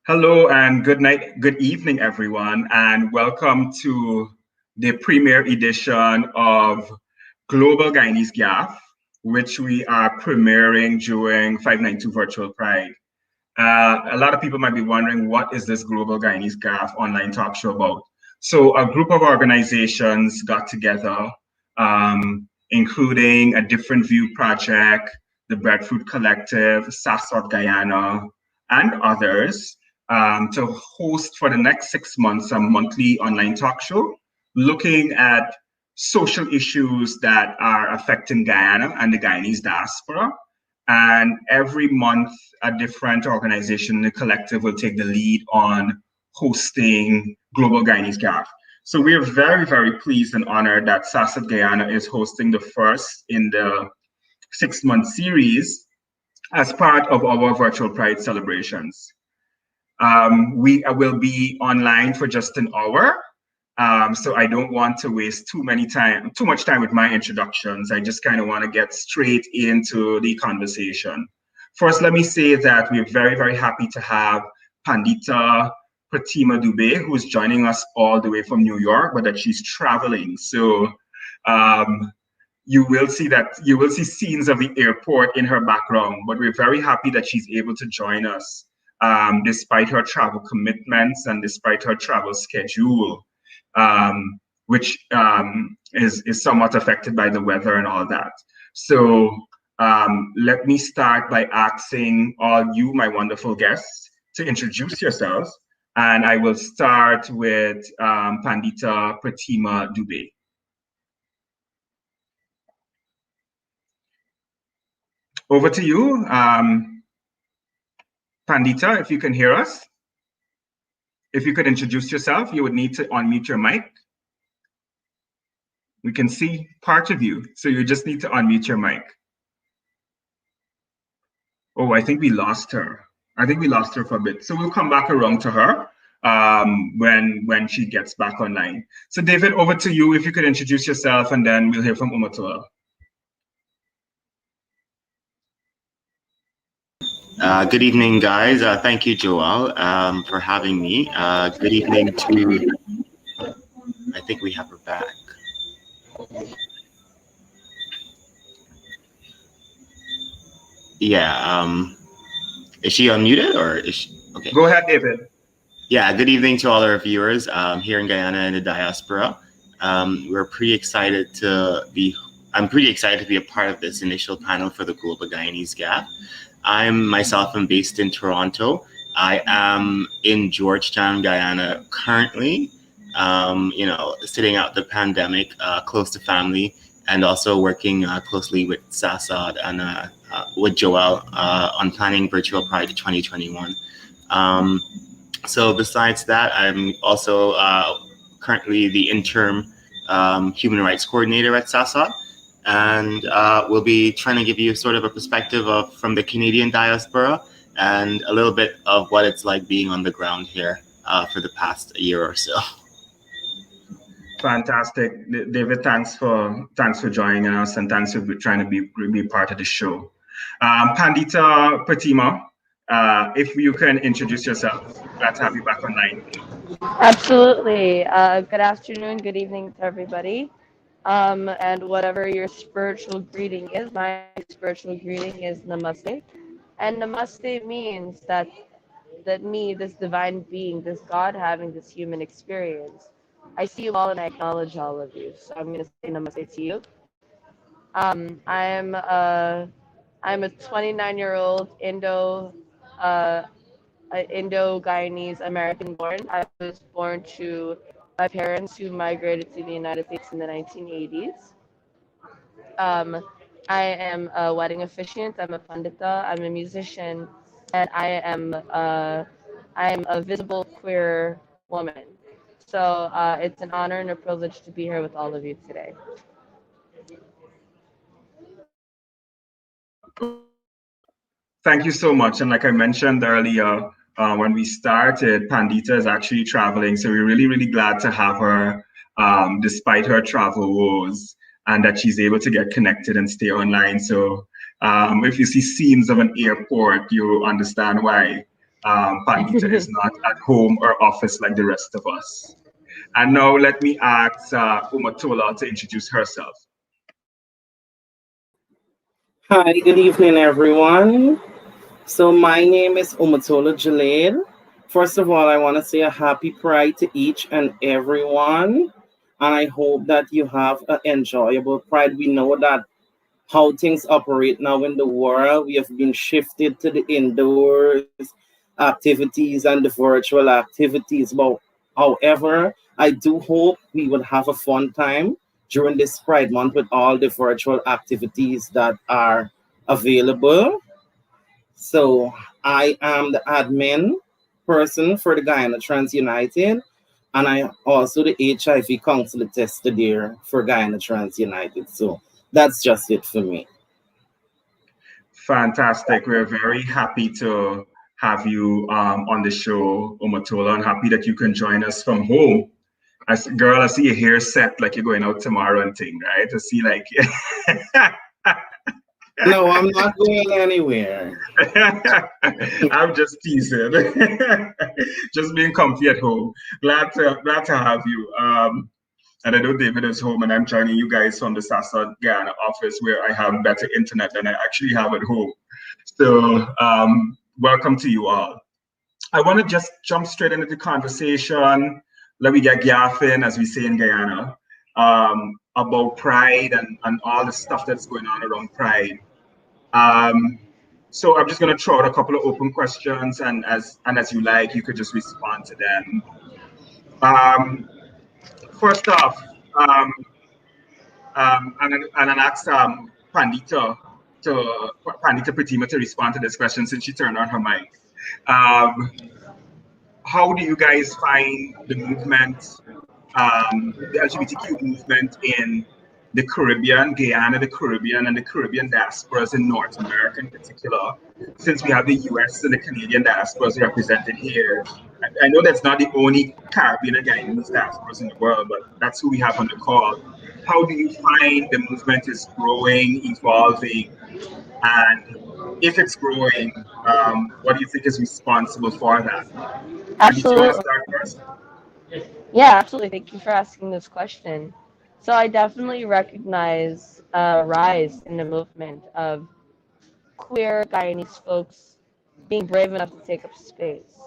Hello and good night, good evening, everyone, and welcome to the premiere edition of Global Guyanese Gyaff, which we are premiering during 592 Virtual Pride. A lot of people might be wondering, what is this Global Guyanese Gyaff online talk show about? So a group of organizations got together, including a Different View Project, the Breadfruit Collective, SASOD Guyana, and others, to host for the next 6 months a monthly online talk show looking at social issues that are affecting Guyana and the Guyanese diaspora. And every month, a different organization in the collective will take the lead on hosting Global Guyanese Gyaff. So we are very, very pleased and honored that SASOD Guyana is hosting the first in the 6-month series as part of our virtual Pride celebrations. We will be online for just an hour. So I don't want to waste too much time with my introductions. I just kind of want to get straight into the conversation. First, let me say that we're very, very happy to have Pandita Pratima Dubey, who is joining us all the way from New York, but that she's traveling. So you will see scenes of the airport in her background, but we're very happy that she's able to join us despite her travel commitments and despite her travel schedule, which is somewhat affected by the weather and all that. So let me start by asking all you, my wonderful guests, to introduce yourselves. And I will start with Pandita Pratima Dubey. Over to you, Pandita, if you can hear us. If you could introduce yourself, you would need to unmute your mic. We can see part of you, so you just need to unmute your mic. Oh, I think we lost her. I think we lost her for a bit. So we'll come back around to her when she gets back online. So David, over to you, if you could introduce yourself, and then we'll hear from Umatola. Good evening, guys. Thank you, Joel, for having me. Good evening to, I think we have her back. Yeah, is she unmuted or is she, okay. Go ahead, David. Yeah, good evening to all our viewers here in Guyana and the diaspora. We're pretty excited to be, I'm pretty excited to be a part of this initial panel for the Global Guyanese Gyaff. I'm myself based in Toronto. I am in Georgetown, Guyana currently, sitting out the pandemic, close to family, and also working closely with SASOD and with Joel on planning Virtual Pride 2021. So besides that, I'm also currently the interim human rights coordinator at SASOD. And we'll be trying to give you sort of a perspective from the Canadian diaspora and a little bit of what it's like being on the ground here for the past year or so. Fantastic, David. Thanks for joining us, and thanks for trying to be part of the show. Pandita Pratima, if you can introduce yourself, glad to have you back online. Absolutely. Good afternoon, good evening to everybody. And whatever your spiritual greeting is, my spiritual greeting is Namaste. And Namaste means that me, this divine being, this God having this human experience, I see you all and I acknowledge all of you. So I'm going to say Namaste to you. I'm a 29-year-old Indo-Guyanese American born. I was born to my parents who migrated to the United States in the 1980s. I am a wedding officiant, I'm a pandita, I'm a musician, and I am a visible queer woman. So it's an honor and a privilege to be here with all of you today. Thank you so much. And like I mentioned earlier, when we started, Pandita is actually traveling. So we're really, really glad to have her despite her travel woes, and that she's able to get connected and stay online. So if you see scenes of an airport, you understand why. Pandita is not at home or office like the rest of us. And now let me ask Umatola to introduce herself. Hi, good evening, everyone. So my name is Umatola Jaleel. First of all, I want to say a happy Pride to each and everyone. And I hope that you have an enjoyable Pride. We know that how things operate now in the world, we have been shifted to the indoors activities and the virtual activities. But however, I do hope we will have a fun time during this Pride Month with all the virtual activities that are available. So I am the admin person for the Guyana Trans United, and I also the HIV counselor tester there for Guyana Trans United. So that's just it for me. Fantastic. We're very happy to have you on the show, Umatola, and happy that you can join us from home. Girl, I see your hair set like you're going out tomorrow and thing, right? I see like No, I'm not going anywhere. I'm just teasing. Just being comfy at home. Glad to have you. And I know David is home, and I'm joining you guys from the SASOD Guyana office where I have better internet than I actually have at home. So welcome to you all. I want to just jump straight into the conversation. Let me get Gyaff in, as we say in Guyana, about Pride and all the stuff that's going on around Pride. So I'm just going to throw out a couple of open questions, and as you like, you could just respond to them. First off, and I'll ask Pandita Pratima to respond to this question since she turned on her mic. How do you guys find the movement, the LGBTQ movement in the Caribbean, Guyana, the Caribbean, and the Caribbean diasporas in North America in particular, since we have the US and the Canadian diasporas represented here? I know that's not the only Caribbean and Guyanese diasporas in the world, but that's who we have on the call. How do you find the movement is growing, evolving, and if it's growing, what do you think is responsible for that? Andy, do you want to Absolutely. start first? Yeah, absolutely. Thank you for asking this question. So I definitely recognize a rise in the movement of queer Guyanese folks being brave enough to take up space.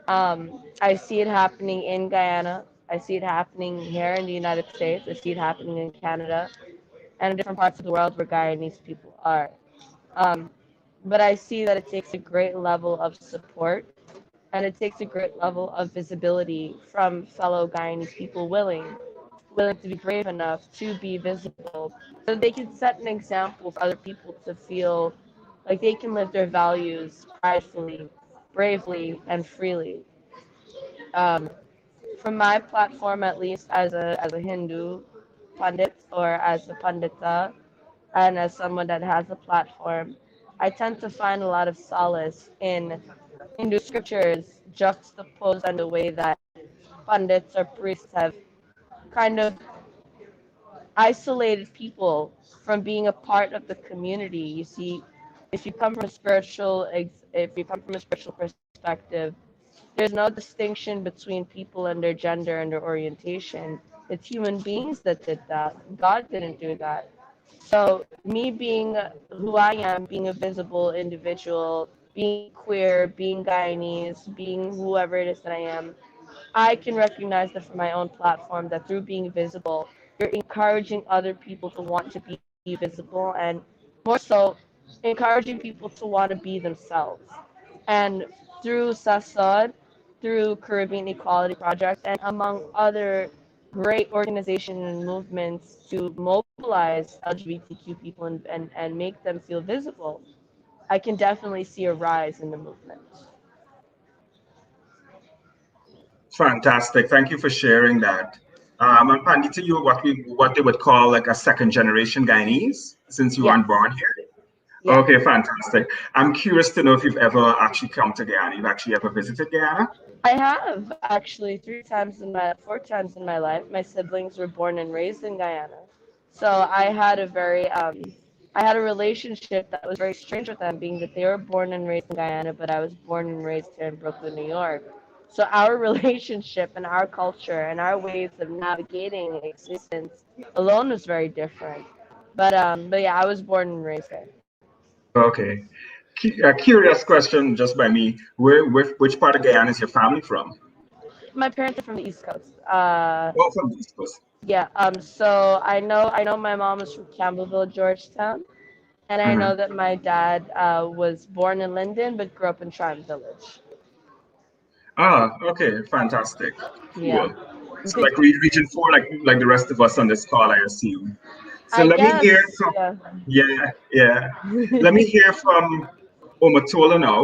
I see it happening in Guyana. I see it happening here in the United States. I see it happening in Canada and in different parts of the world where Guyanese people are. Um, but I see that it takes a great level of support and it takes a great level of visibility from fellow Guyanese people willing to be brave enough to be visible so that they can set an example for other people to feel like they can live their values pridefully, bravely, and freely. Um, from my platform, at least as a Hindu pundit or as a pandita, and as someone that has a platform, I tend to find a lot of solace in Hindu scriptures juxtaposed in the way that pundits or priests have kind of isolated people from being a part of the community. You see, if you come from a spiritual perspective, there's no distinction between people and their gender and their orientation. It's human beings that did that. God didn't do that. So me being who I am, being a visible individual, being queer, being Guyanese, being whoever it is that I am, I can recognize that from my own platform that through being visible, you're encouraging other people to want to be visible and more so encouraging people to want to be themselves. And through SASOD, through Caribbean Equality Project, and among other great organizations and movements to mobilize LGBTQ people and make them feel visible, I can definitely see a rise in the movement. Fantastic. Thank you for sharing that. And Pandita, you what they would call like a second generation Guyanese since you Yes. weren't born here. Yeah. Okay, fantastic. I'm curious to know if you've ever actually come to Guyana. You've actually ever visited Guyana? I have actually 4 times in my life. My siblings were born and raised in Guyana, so I had a very I had a relationship that was very strange with them, being that they were born and raised in Guyana, but I was born and raised here in Brooklyn, New York. So our relationship and our culture and our ways of navigating existence alone was very different. But yeah, I was born and raised here. Okay. A curious question just by me. Which part of Guyana is your family from? My parents are from the East Coast. Oh, from the East Coast. Yeah. So I know my mom was from Campbellville, Georgetown, and I Mhm. know that my dad was born in Linden but grew up in Tryon Village. Ah, okay, fantastic. Yeah. Cool. So like region four, like the rest of us on this call, I assume. So I let me hear guess. from Yeah. yeah, yeah. Let me hear from Omatola now.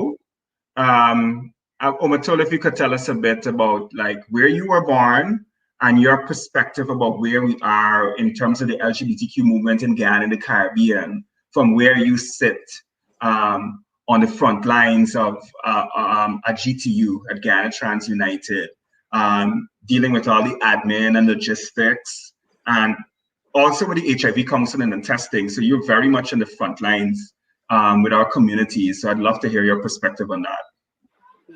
Omatola, if you could tell us a bit about like where you were born and your perspective about where we are in terms of the LGBTQ movement in Guyana and the Caribbean, from where you sit on the front lines of a GTU at Guyana Trans United, dealing with all the admin and logistics, and also with the HIV counseling and testing. So you're very much in the front lines with our communities. So I'd love to hear your perspective on that.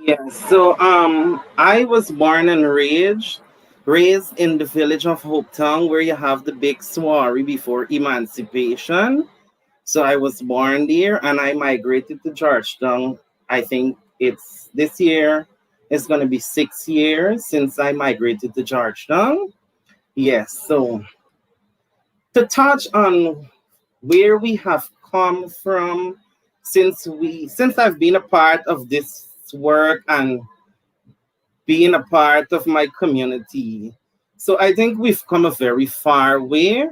Yes. So I was born and raised in the village of Hopetown, where you have the big soiree before emancipation. So I was born there and I migrated to Georgetown. I think it's this year, it's going to be 6 years since I migrated to Georgetown. Yes. So to touch on where we have come from since I've been a part of this work and being a part of my community. So I think we've come a very far way,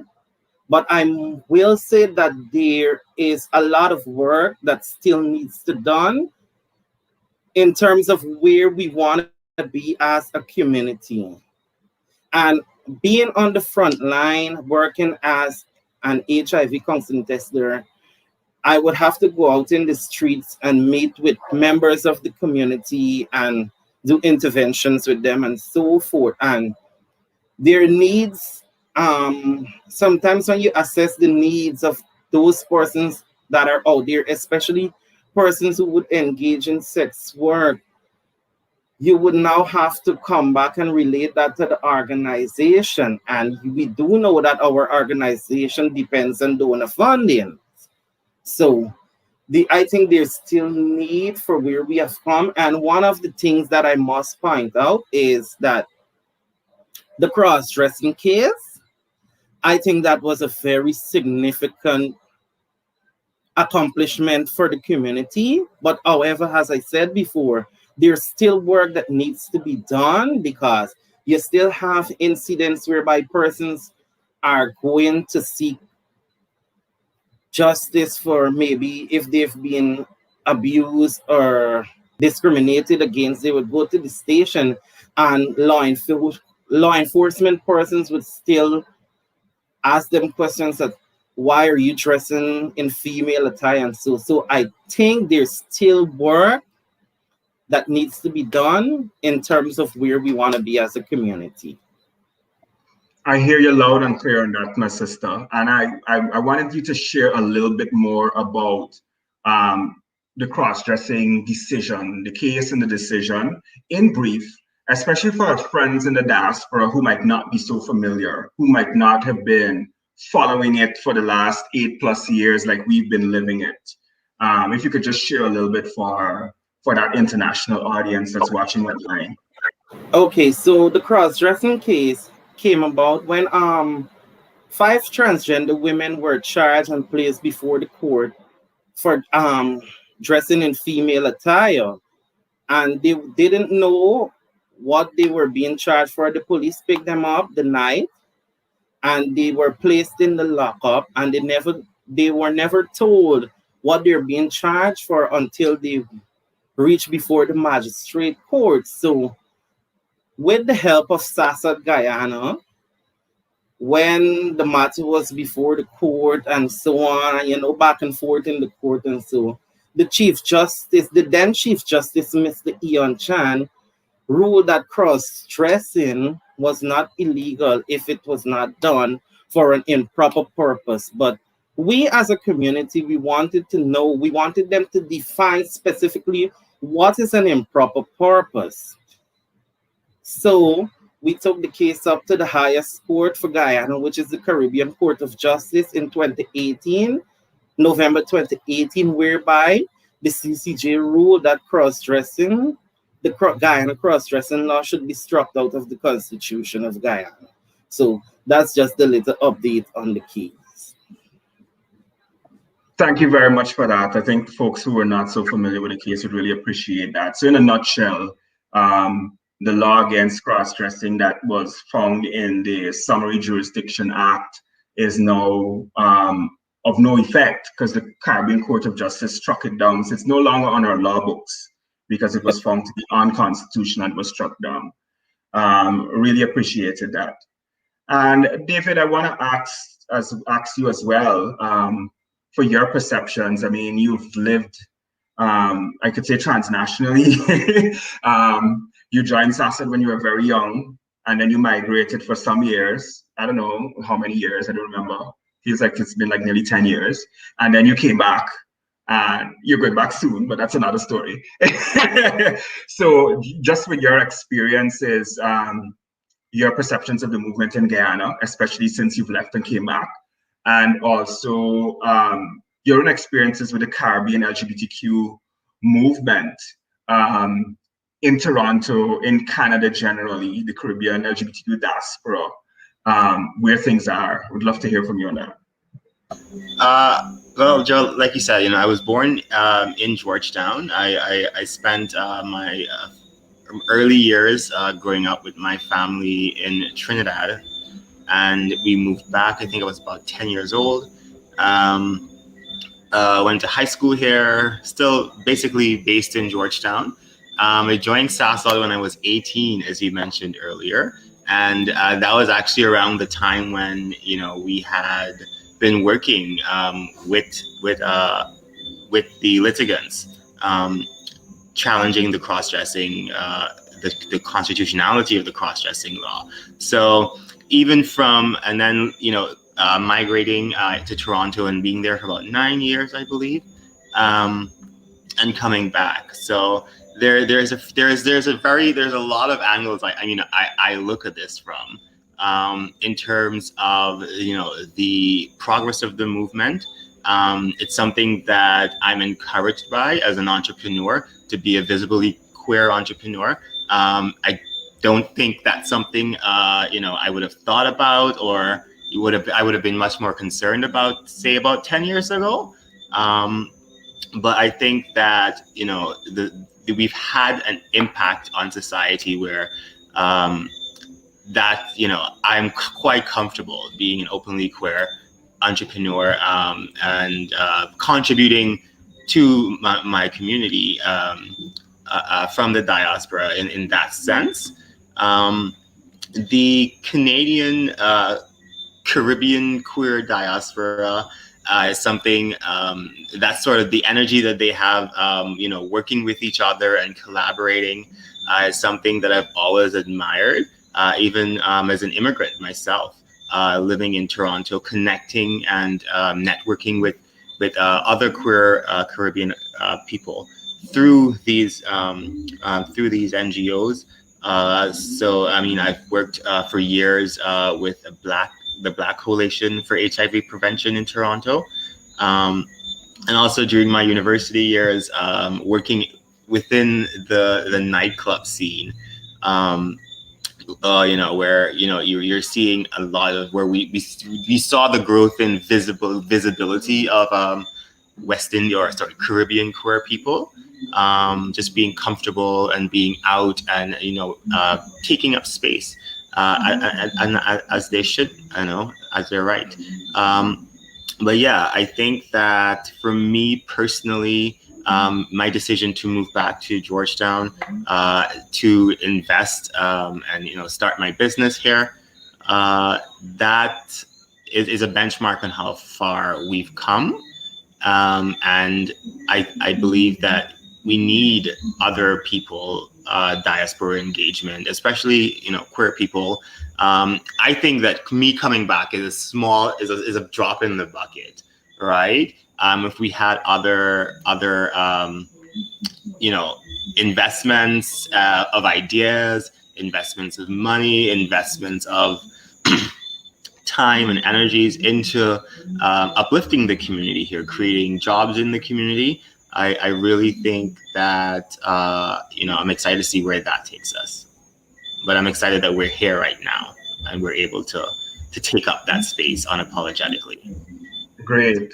but I will say that there is a lot of work that still needs to done in terms of where we want to be as a community. And being on the front line, working as an HIV counseling tester, I would have to go out in the streets and meet with members of the community and do interventions with them and so forth. And their needs, sometimes when you assess the needs of those persons that are out there, especially persons who would engage in sex work, you would now have to come back and relate that to the organization. And we do know that our organization depends on donor funding. So I think there's still need for where we have come. And one of the things that I must point out is that the cross-dressing case, I think that was a very significant accomplishment for the community. But however, as I said before, there's still work that needs to be done because you still have incidents whereby persons are going to seek justice for maybe if they've been abused or discriminated against, they would go to the station and law enforcement persons would still ask them questions that why are you dressing in female attire and so I think there's still work that needs to be done in terms of where we want to be as a community. I hear you loud and clear on that, my sister. And I wanted you to share a little bit more about the cross-dressing decision, the case and the decision in brief, especially for our friends in the diaspora who might not be so familiar, who might not have been following it for the last 8+ years like we've been living it. If you could just share a little bit for that international audience that's watching online. Okay, so the cross-dressing case came about when 5 transgender women were charged and placed before the court for dressing in female attire, and they didn't know what they were being charged for. The police picked them up the night and they were placed in the lockup, and they were never told what they're being charged for until they reached before the magistrate court. So with the help of SASOD Guyana, when the matter was before the court and so on, back and forth in the court and so, the then Chief Justice, Mr. Eon Chan, ruled that cross-dressing was not illegal if it was not done for an improper purpose. But we as a community, we wanted them to define specifically what is an improper purpose. So we took the case up to the highest court for Guyana, which is the Caribbean Court of Justice in 2018, November 2018, whereby the CCJ ruled that cross-dressing, the Guyana cross-dressing law should be struck out of the Constitution of Guyana. So that's just a little update on the case. Thank you very much for that. I think folks who are not so familiar with the case would really appreciate that. So in a nutshell, the law against cross-dressing that was found in the Summary Jurisdiction Act is now of no effect because the Caribbean Court of Justice struck it down. So it's no longer on our law books because it was found to be unconstitutional and was struck down. Really appreciated that. And David, I want to ask you as well, for your perceptions. I mean, you've lived, I could say transnationally. You joined SASOD when you were very young, and then you migrated for some years. I don't know how many years, I don't remember. Feels like it's been like nearly 10 years. And then you came back, and you're going back soon, but that's another story. So just with your experiences, your perceptions of the movement in Guyana, especially since you've left and came back, and also your own experiences with the Caribbean LGBTQ movement in Toronto, in Canada generally, the Caribbean LGBTQ diaspora, where things are. Would love to hear from you on that. Well, Joe, like you said, I was born in Georgetown. I spent my early years growing up with my family in Trinidad, and we moved back. I think I was about 10 years old. Went to high school here, still basically based in Georgetown. I joined SASOD when I was 18, as you mentioned earlier. And that was actually around the time when, we had been working with the litigants, challenging the cross-dressing, the constitutionality of the cross-dressing law. So even from, and then, migrating to Toronto and being there for about 9 years, I believe, and coming back. So there's a lot of angles I look at this from, in terms of the progress of the movement. It's something that I'm encouraged by as an entrepreneur, to be a visibly queer entrepreneur. I don't think that's something I would have thought about, or I would have been much more concerned about, say, about 10 years ago. But I think that we've had an impact on society where that I'm quite comfortable being an openly queer entrepreneur, and contributing to my community from the diaspora in that sense. The Canadian Caribbean queer diaspora is something that's sort of the energy that they have, working with each other and collaborating, is something that I've always admired, even as an immigrant myself, living in Toronto, connecting and networking with other queer Caribbean people through these NGOs. So I mean, I've worked for years with the Black Coalition for HIV Prevention in Toronto, and also during my university years, working within the nightclub scene, where you're seeing a lot of where we saw the growth in visibility of Caribbean queer people, just being comfortable and being out and taking up space, and as they should, as they're right. But yeah, I think that for me personally, my decision to move back to Georgetown, to invest and start my business here, that is a benchmark on how far we've come, and I believe that we need other people, diaspora engagement, especially queer people. I think that me coming back is a drop in the bucket, right? If we had other investments of ideas, investments of money, investments of time and energies into uplifting the community here, creating jobs in the community. I really think that, I'm excited to see where that takes us. But I'm excited that we're here right now and we're able to take up that space unapologetically. Great.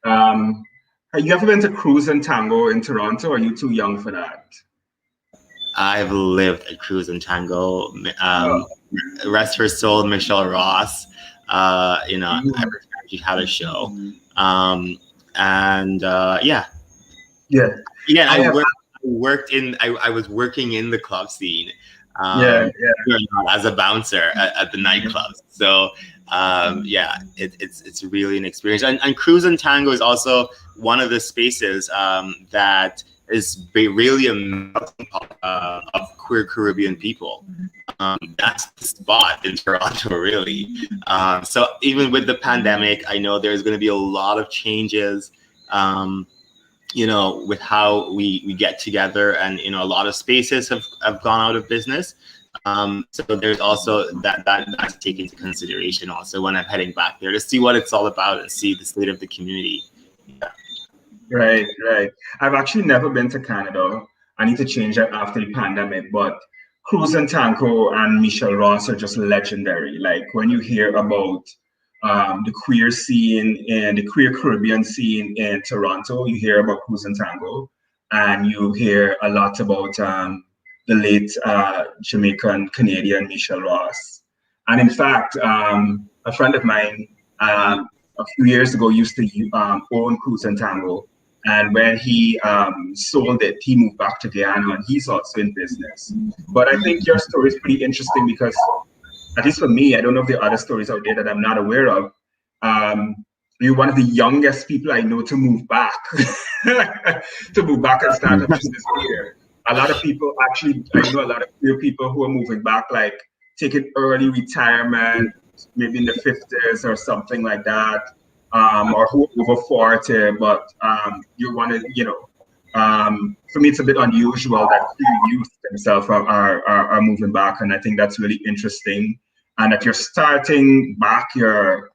Have you ever been to Cruise and Tango in Toronto, or are you too young for that? I've lived at Cruise and Tango. Rest her soul, Michelle Ross. Every time she had a show. I was working in the club scene. As a bouncer at the nightclubs. So it's really an experience. And Cruise and Tango is also one of the spaces that is really a melting pot of queer Caribbean people. That's the spot in Toronto, really. So even with the pandemic, I know there's going to be a lot of changes, with how we get together, and a lot of spaces have gone out of business. So there's also that to take into consideration also when I'm heading back there to see what it's all about and see the state of the community. Right. I've actually never been to Canada. I need to change that after the pandemic, but Cruz and Tanko and Michelle Ross are just legendary. Like when you hear about the queer scene and the queer Caribbean scene in Toronto, you hear about Cruz and Tango, and you hear a lot about the late Jamaican Canadian Michelle Ross. And in fact, a friend of mine a few years ago used to own Cruz and Tango. And when he sold it, he moved back to Guyana, and he's also in business. But I think your story is pretty interesting because, at least for me, I don't know if there are other stories out there that I'm not aware of. You're one of the youngest people I know to move back, and start a business here. A lot of people actually, I know a lot of queer people who are moving back, like taking early retirement, maybe in the 50s or something like that. Or who over 40, but you want to, for me, it's a bit unusual that queer youth themselves are moving back, and I think that's really interesting. And that you're starting back your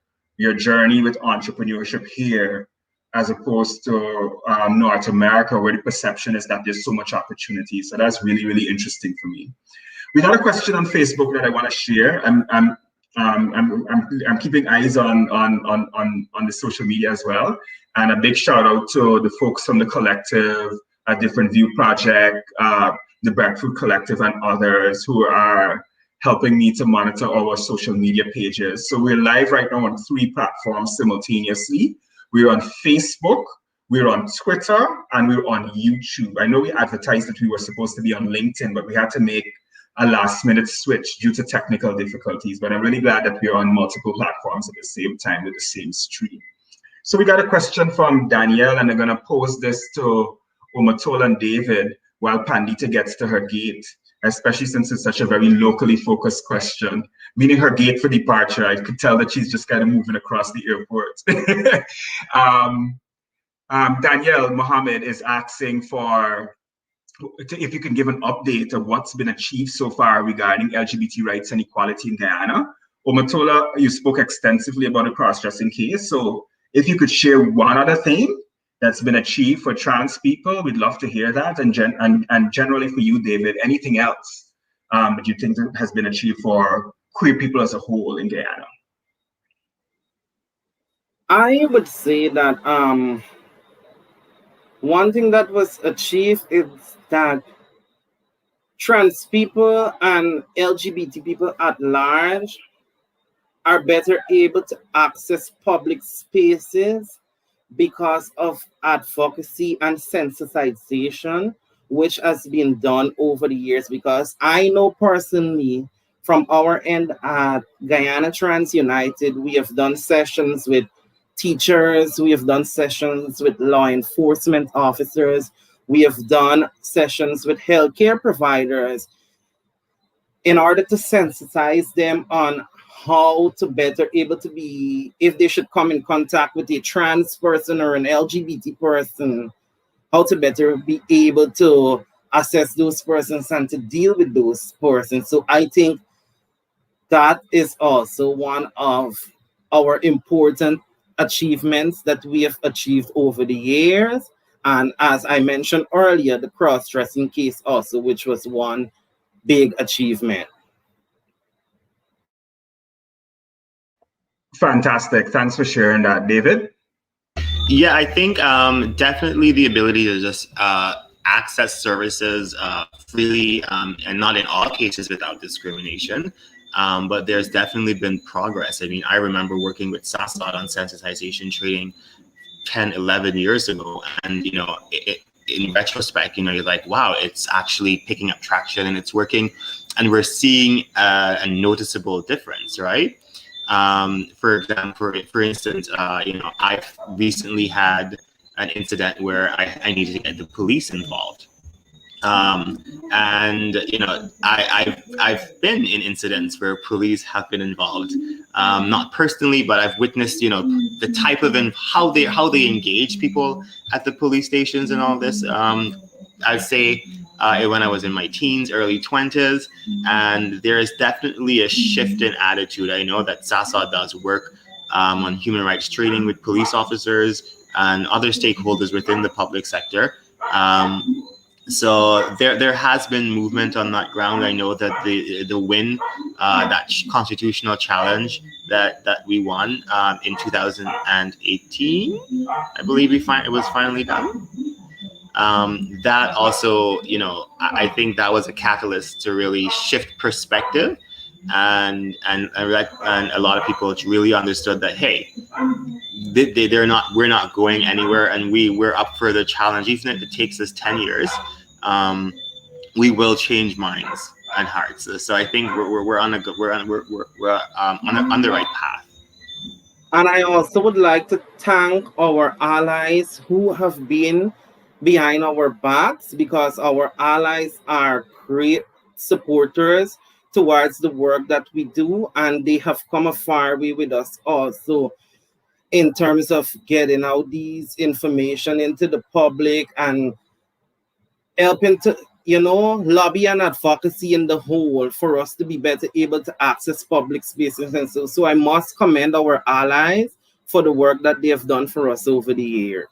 journey with entrepreneurship here, as opposed to North America, where the perception is that there's so much opportunity. So that's really, really interesting for me. We got a question on Facebook that I want to share. I'm keeping eyes on the social media as well, and a big shout out to the folks from the collective, a Different View Project, the Breadfruit Collective, and others who are helping me to monitor our social media pages. So we're live right now on 3 platforms simultaneously. We're on Facebook, we're on Twitter, and we're on YouTube. I know we advertised that we were supposed to be on LinkedIn, but we had to make a last-minute switch due to technical difficulties, but I'm really glad that we're on multiple platforms at the same time with the same stream. So we got a question from Danielle, and I'm gonna pose this to Omotola and David while Pandita gets to her gate, especially since it's such a very locally focused question, meaning her gate for departure. I could tell that she's just kind of moving across the airport. Danielle Mohammed is asking if you can give an update of what's been achieved so far regarding LGBT rights and equality in Guyana. Omotola, you spoke extensively about a cross-dressing case. So if you could share one other thing that's been achieved for trans people, we'd love to hear that. And generally for you, David, anything else that you think has been achieved for queer people as a whole in Guyana? I would say that one thing that was achieved is that trans people and LGBT people at large are better able to access public spaces because of advocacy and sensitization, which has been done over the years. Because I know personally from our end at Guyana Trans United, we have done sessions with teachers, we have done sessions with law enforcement officers, we have done sessions with healthcare providers in order to sensitize them on how to better able to be, if they should come in contact with a trans person or an LGBT person, how to better be able to assess those persons and to deal with those persons. So I think that is also one of our important achievements that we have achieved over the years. And as I mentioned earlier, the cross-dressing case also, which was one big achievement. Fantastic. Thanks for sharing that, David. Yeah, I think definitely the ability to just access services freely and not in all cases without discrimination. But there's definitely been progress. I mean, I remember working with SASOD on sensitization training 10, 11 years ago. And, you know, in retrospect, you know, you're like, wow, it's actually picking up traction and it's working. And we're seeing a noticeable difference, right? For example, for instance, you know, I've recently had an incident where I needed to get the police involved. And you know, I've been in incidents where police have been involved, not personally, but I've witnessed, you know, the type of how they engage people at the police stations and all this. I'd say when I was in my teens, early 20s, and there is definitely a shift in attitude. I know that SASOD does work on human rights training with police officers and other stakeholders within the public sector. So there has been movement on that ground. I know that the win, that constitutional challenge that we won in 2018, I believe it was finally done. That also, you know, I think that was a catalyst to really shift perspective, and a lot of people really understood that, hey, we're not going anywhere, and we're up for the challenge, even if it takes us 10 years. We will change minds and hearts. So I think we're on the right path. And I also would like to thank our allies who have been behind our backs, because our allies are great supporters towards the work that we do, and they have come a far way with us also in terms of getting out these information into the public and helping to, you know, lobby and advocacy in the whole for us to be better able to access public spaces. And so I must commend our allies for the work that they have done for us over the years.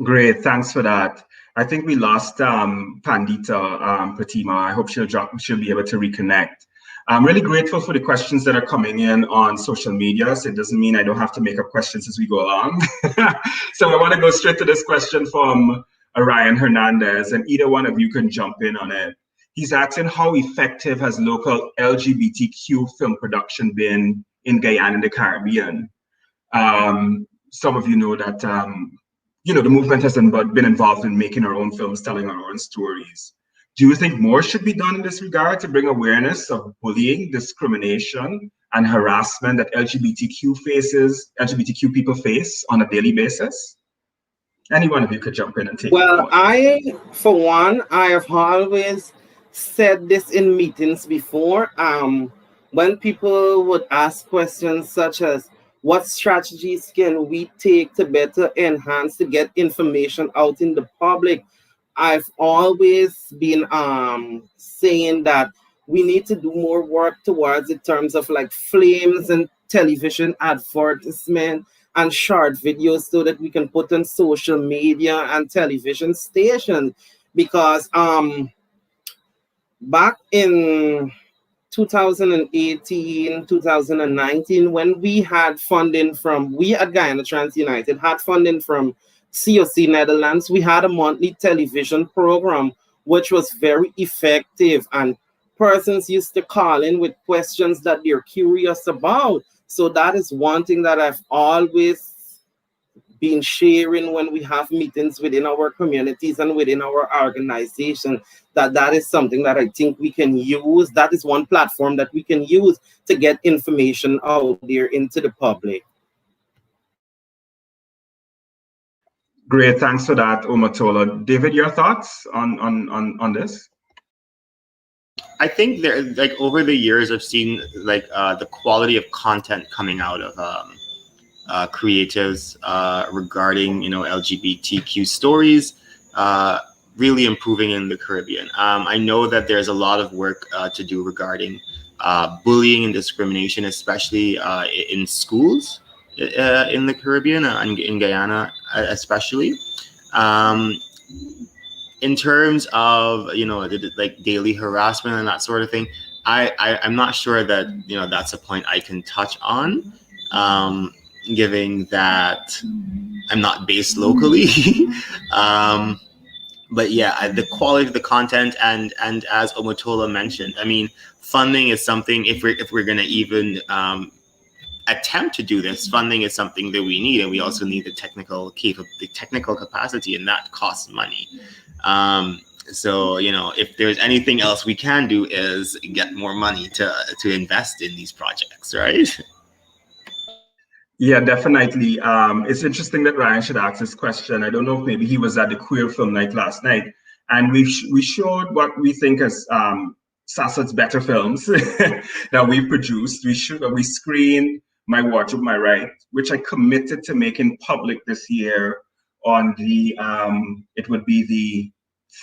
Great, thanks for that. I think we lost Pandita Pratima. I hope she'll be able to reconnect. I'm really grateful for the questions that are coming in on social media. So it doesn't mean I don't have to make up questions as we go along. So I want to go straight to this question from Ryan Hernandez, and either one of you can jump in on it. He's asking, how effective has local LGBTQ film production been in Guyana and the Caribbean? Some of you know that you know, the movement has been involved in making our own films, telling our own stories. Do you think more should be done in this regard to bring awareness of bullying, discrimination, and harassment that LGBTQ people face on a daily basis? Any one of you could jump in and take it. Well, for one, I have always said this in meetings before. When people would ask questions such as, what strategies can we take to better enhance, to get information out in the public? I've always been saying that we need to do more work towards in terms of like films and television advertisement and short videos, so that we can put on social media and television stations. Because back in 2018, 2019, when we had funding we at Guyana Trans United had funding from COC Netherlands, we had a monthly television program, which was very effective, and persons used to call in with questions that they're curious about. So that is one thing that I've always been sharing when we have meetings within our communities and within our organization, that is something that I think we can use. That is one platform that we can use to get information out there into the public. Great, thanks for that, Omatola. David, your thoughts on this? I think there, like over the years, I've seen like the quality of content coming out of creatives regarding LGBTQ stories really improving in the Caribbean. I know that there's a lot of work to do regarding bullying and discrimination, especially in schools in the Caribbean and in Guyana especially. In terms of like daily harassment and that sort of thing, I'm not sure that that's a point I can touch on, given that I'm not based locally. But yeah, the quality of the content and as Omotola mentioned, I mean, funding is something. If we're gonna even attempt to do this, funding is something that we need, and we also need the technical capacity, and that costs money. So if there's anything else we can do is get more money to invest in these projects, right? Yeah, definitely. It's interesting that Ryan should ask this question. I don't know if maybe he was at the queer film night last night, and we showed what we think as SASOD's better films that we produced. We screened My Wardrobe, My Right, which I committed to making public this year on the it would be the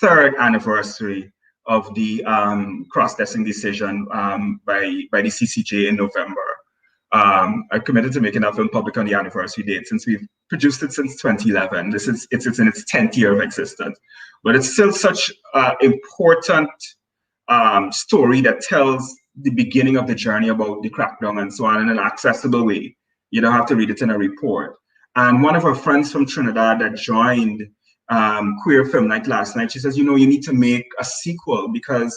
3rd anniversary of the cross-dressing decision by the CCJ in November. I committed to making that film public on the anniversary date, since we've produced it since 2011. It's in its 10th year of existence, but it's still such an important story that tells the beginning of the journey about the crackdown and so on in an accessible way. You don't have to read it in a report. And one of our friends from Trinidad that joined Queer Film Night last night, she says, you need to make a sequel because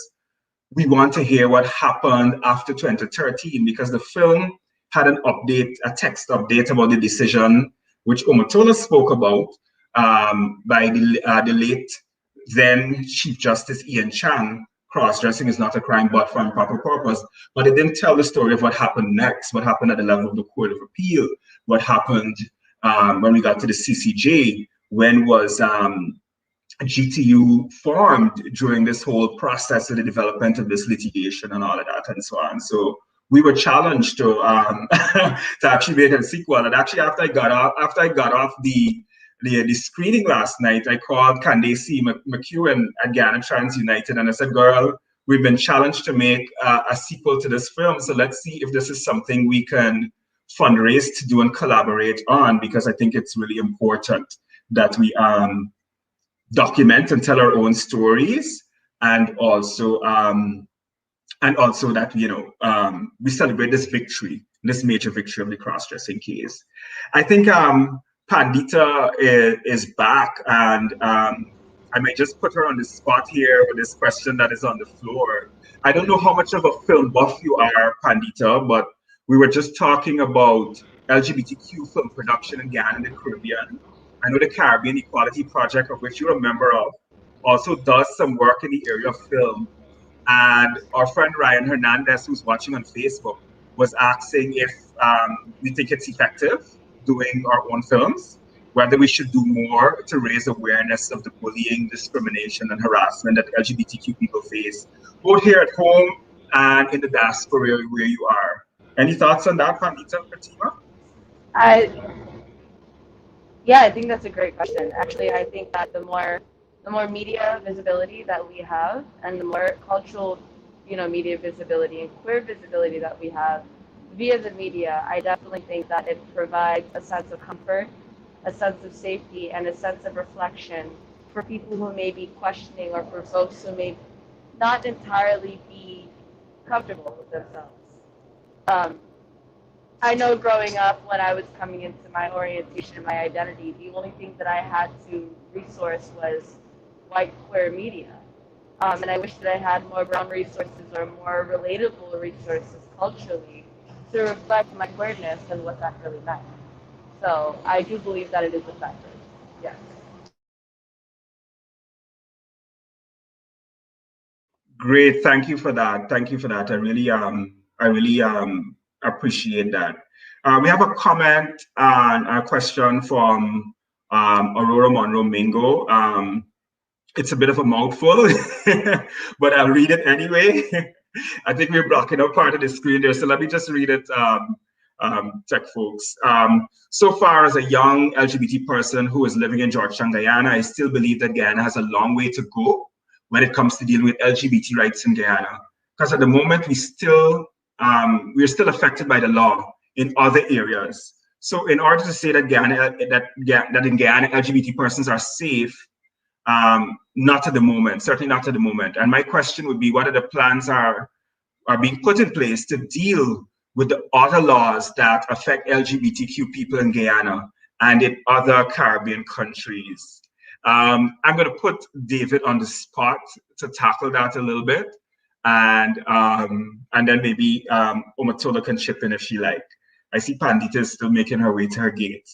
we want to hear what happened after 2013, because the film had an update, a text update about the decision, which Omotola spoke about by the late then Chief Justice Ian Chan. Cross-dressing is not a crime but for improper purpose. But it didn't tell the story of what happened next, what happened at the level of the Court of Appeal, what happened when we got to the CCJ, when was GTU formed during this whole process of the development of this litigation and all of that and so on. So we were challenged to to actually make a sequel. And actually, after I got off the screening last night, I called Candacia McEwen at Guyana Trans United, and I said, "Girl, we've been challenged to make a sequel to this film. So let's see if this is something we can fundraise to do and collaborate on, because I think it's really important that we document and tell our own stories, and also that we celebrate this victory, this major victory of the cross-dressing case." I think Pandita is back, and I might just put her on the spot here with this question that is on the floor. I don't know how much of a film buff you are, Pandita, but we were just talking about LGBTQ film production in Guyana and the Caribbean. I know the Caribbean Equality Project, of which you're a member of, also does some work in the area of film. And our friend Ryan Hernandez, who's watching on Facebook, was asking if we think it's effective doing our own films, whether we should do more to raise awareness of the bullying, discrimination, and harassment that LGBTQ people face, both here at home and in the diaspora where you are. Any thoughts on that, Pandita, Fatima? Yeah, I think that's a great question. Actually, I think that the more media visibility that we have, and the more cultural, media visibility and queer visibility that we have via the media, I definitely think that it provides a sense of comfort, a sense of safety, and a sense of reflection for people who may be questioning, or for folks who may not entirely be comfortable with themselves. I know growing up, when I was coming into my orientation, my identity, the only thing that I had to resource was white queer media. And I wish that I had more brown resources or more relatable resources culturally to reflect my queerness and what that really meant. So I do believe that it is effective. Yes. Great, thank you for that. Thank you for that. I really appreciate that. We have a comment and a question from Aurora Monroe Mingo. It's a bit of a mouthful, but I'll read it anyway. I think we're blocking up part of the screen there, so let me just read it, tech folks. So far, as a young LGBT person who is living in Georgetown, Guyana, I still believe that Guyana has a long way to go when it comes to dealing with LGBT rights in Guyana. Because at the moment, we're still affected by the law in other areas. So in order to say that in Guyana, LGBT persons are safe, not at the moment, certainly not at the moment. And my question would be, what are the plans are being put in place to deal with the other laws that affect LGBTQ people in Guyana and in other Caribbean countries? I'm going to put David on the spot to tackle that a little bit, and then maybe Omatola can chip in if she like. I see Pandita is still making her way to her gate.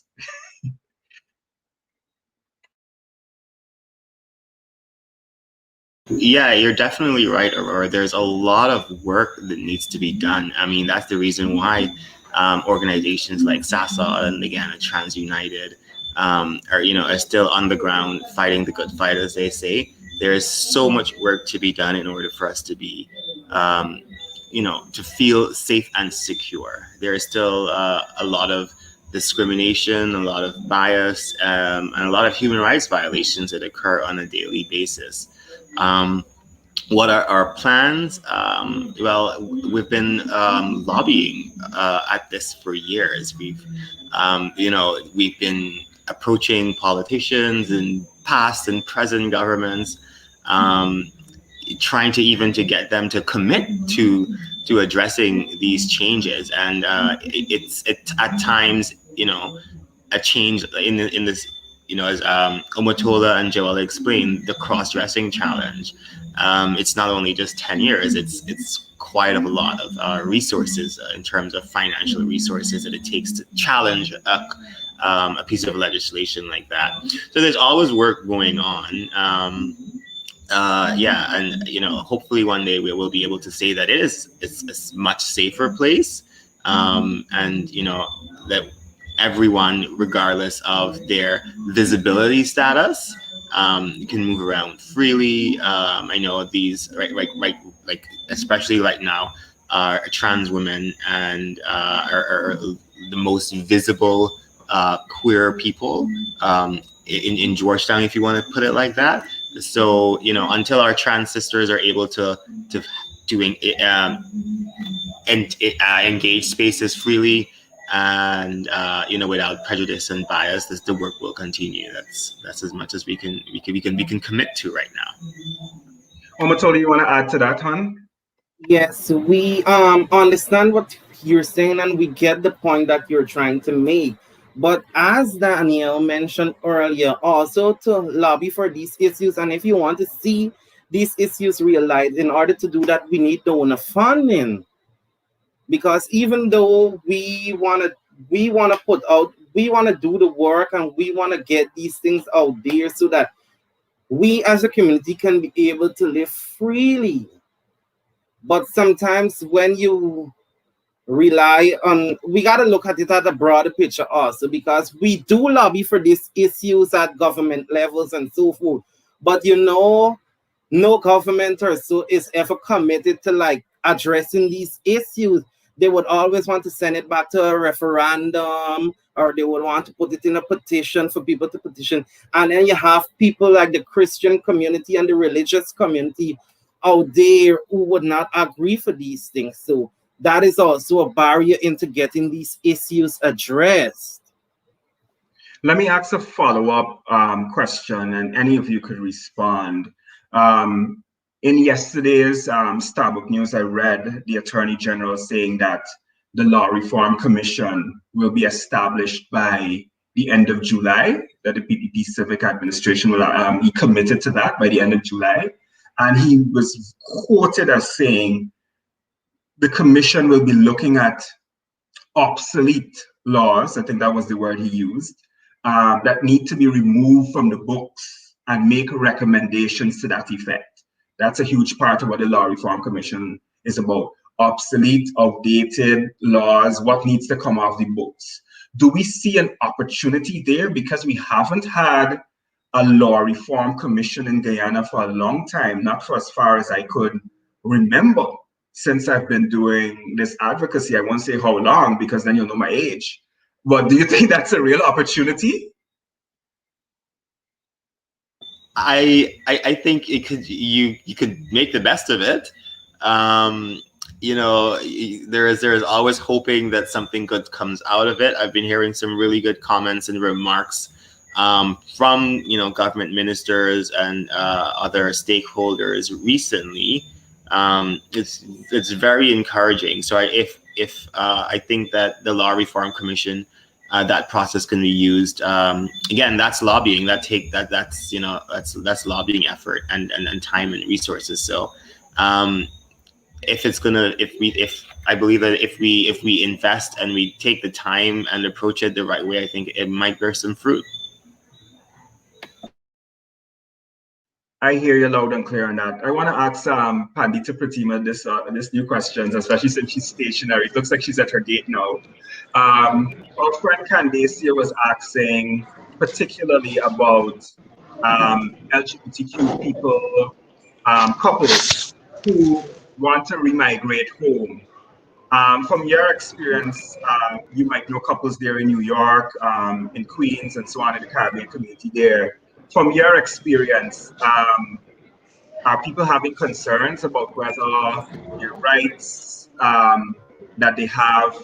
Yeah, you're definitely right, Aurora. There's a lot of work that needs to be done. I mean, that's the reason why organizations like SASOD and the Guyana Trans United are still on the ground fighting the good fight, as they say. There is so much work to be done in order for us to be, to feel safe and secure. There is still a lot of discrimination, a lot of bias, and a lot of human rights violations that occur on a daily basis. What are our plans? Well, we've been lobbying at this for years. We've been approaching politicians and past and present governments, trying to get them to commit to addressing these changes. And it's at times, a change in this. As Omatola and Joel explained, the cross-dressing challenge. It's not only just 10 years, it's quite a lot of resources in terms of financial resources that it takes to challenge a piece of legislation like that. So there's always work going on. And hopefully one day we will be able to say that it's a much safer place, and that everyone, regardless of their visibility status, can move around freely. I know these, like especially right now, trans women and are the most visible queer people in Georgetown, if you want to put it like that. So until our trans sisters are able to engage spaces freely and without prejudice and bias, the work will continue. That's as much as we can commit to right now. Omatola, you want to add to that, hon? Yes, we understand what you're saying, and we get the point that you're trying to make. But as Danielle mentioned earlier, also to lobby for these issues, and if you want to see these issues realized, in order to do that, we need donor funding. Because even though we want to do the work, and we want to get these things out there so that we as a community can be able to live freely. But sometimes when you rely on, we got to look at it at a broader picture also, because we do lobby for these issues at government levels and so forth. But no government or so is ever committed to addressing these issues. They would always want to send it back to a referendum, or they would want to put it in a petition for people to petition. And then you have people like the Christian community and the religious community out there who would not agree for these things. So that is also a barrier into getting these issues addressed. Let me ask a follow-up question, and any of you could respond. In yesterday's Starbucks News, I read the Attorney General saying that the Law Reform Commission will be established by the end of July, that the PPP Civic Administration will be committed to that by the end of July. And he was quoted as saying the commission will be looking at obsolete laws, I think that was the word he used, that need to be removed from the books and make recommendations to that effect. That's a huge part of what the Law Reform Commission is about. Obsolete, outdated laws, what needs to come off the books. Do we see an opportunity there? Because we haven't had a law reform commission in Guyana for a long time, not for as far as I could remember since I've been doing this advocacy. I won't say how long because then you'll know my age. But do you think that's a real opportunity? I think it could, you could make the best of it. You know, there is always hoping that something good comes out of it. I've been hearing some really good comments and remarks from, you know, government ministers and other stakeholders recently. It's very encouraging. So I think that the Law Reform Commission, that process can be used. Again, that's lobbying. That's you know, that's lobbying effort and time and resources. So if I believe that if we invest and we take the time and approach it the right way, I think it might bear some fruit. I hear you loud and clear on that. I want to ask Pandita Pratima this new questions, especially since she's stationary. It looks like she's at her gate now. Our friend Candacia was asking particularly about LGBTQ people, couples who want to remigrate home. From your experience, you might know couples there in New York, in Queens, and so on, in the Caribbean community there. From your experience, are people having concerns about whether their rights that they have